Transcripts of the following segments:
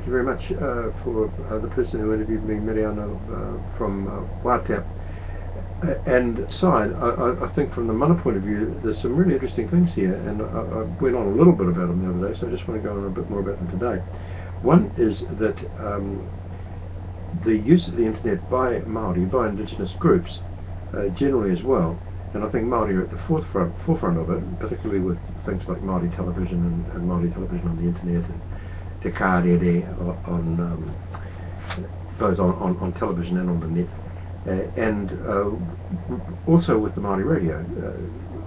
thank you very much for the person who interviewed me, Mariano, from Wātea. And side, I think from the Mana point of view, there's some really interesting things here, and I went on a little bit about them the other day, so I just want to go on a bit more about them today. One is that the use of the internet by Māori, by Indigenous groups, generally as well, and I think Māori are at the forefront of it, particularly with things like Māori television and Māori television on the internet, and te kārere on both on television and on the net. And also with the Māori radio,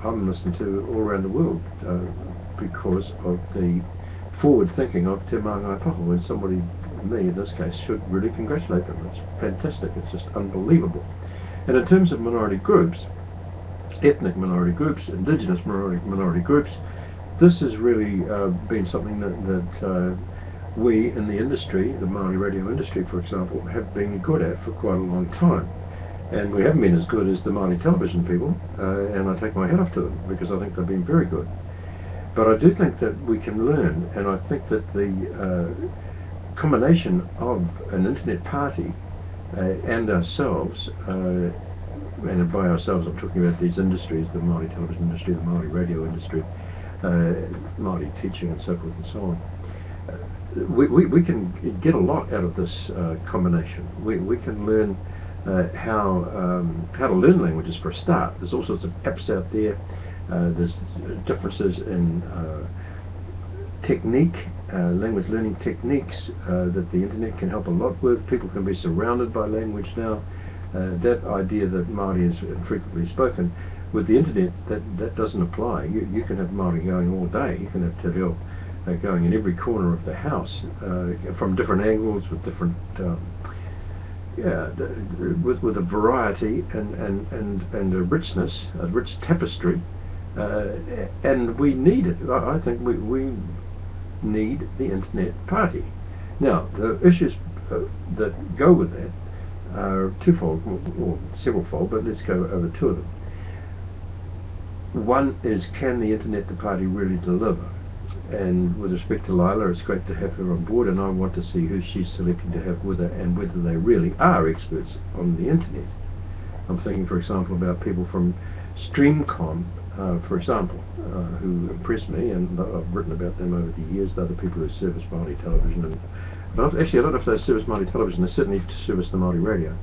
I'm listened to all around the world because of the forward thinking of Te Māngai Paho, and somebody, me in this case, should really congratulate them. It's fantastic, it's just unbelievable. And in terms of minority groups, ethnic minority groups, Indigenous minority groups, this has really been something that we in the industry, the Māori radio industry for example, have been good at for quite a long time. And we haven't been as good as the Māori television people, and I take my hat off to them because I think they've been very good. But I do think that we can learn, and I think that the combination of an internet party and ourselves, and by ourselves I'm talking about these industries, the Māori television industry, the Māori radio industry, Māori teaching and so forth and so on. We can get a lot out of this combination. We can learn how to learn languages for a start. There's all sorts of apps out there. There's differences in technique, language learning techniques that the internet can help a lot with. People can be surrounded by language now. That idea that Māori is frequently spoken, with the internet that doesn't apply. You can have Māori going all day. You can have te reo going in every corner of the house from different angles, with different with a variety and a richness, a rich tapestry, and we need it. I think we need the internet party. Now the issues that go with that are twofold, or severalfold, but let's go over two of them. One is, can the internet party really deliver? And with respect to Lila, it's great to have her on board, and I want to see who she's selecting to have with her and whether they really are experts on the internet. I'm thinking, for example, about people from Streamcom, for example, who impress me, and I've written about them over the years. They're the people who service Māori television, but actually I don't know if they service Māori television, they certainly service the Māori radio,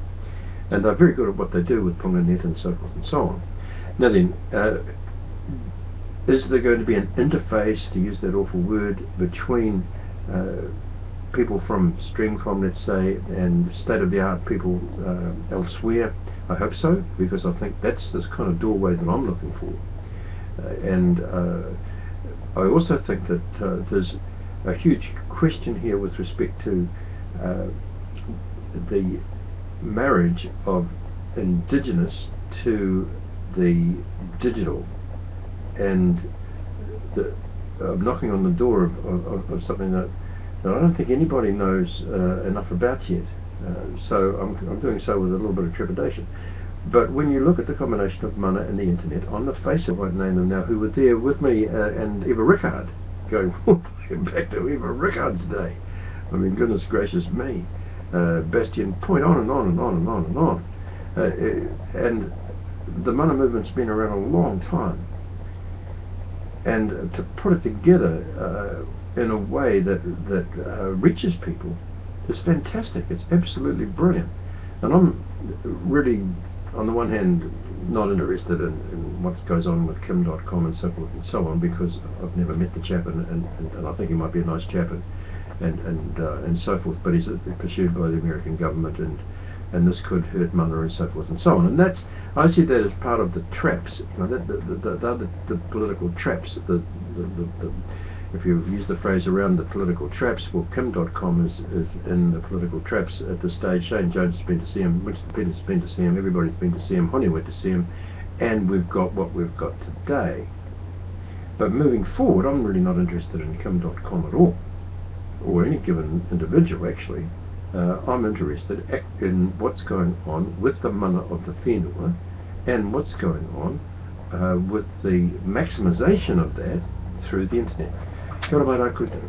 and they're very good at what they do with Ponganet and so forth and so on. Now then, is there going to be an interface, to use that awful word, between people from Streamcom, let's say, and state-of-the-art people elsewhere? I hope so, because I think that's this kind of doorway that I'm looking for. And I also think that there's a huge question here with respect to the marriage of Indigenous to the digital, and knocking on the door of something that I don't think anybody knows enough about yet. So I'm doing so with a little bit of trepidation. But when you look at the combination of Mana and the internet, on the face of it, I won't name them now, who were there with me and Eva Rickard, going back to Eva Rickard's day. I mean, goodness gracious me. Bastian Point, on and on and on and on and on. And the Mana movement's been around a long time. And to put it together in a way that reaches people is fantastic. It's absolutely brilliant. And I'm really, on the one hand, not interested in what goes on with Kim.com and so forth and so on, because I've never met the chap, and I think he might be a nice chap and so forth, but he's pursued by the American government, and this could hurt Mana and so forth and so on. And that's, I see that as part of the traps, you know, the political traps. If you use the phrase around the political traps, well, Kim.com is in the political traps at this stage. Shane Jones has been to see him, Winston Peters has been to see him, everybody's been to see him, Honey went to see him, and we've got what we've got today. But moving forward, I'm really not interested in Kim.com at all, or any given individual actually. I'm interested in what's going on with the mana of the whenua, and what's going on with the maximisation of that through the internet. Kia ora mai rā koutou.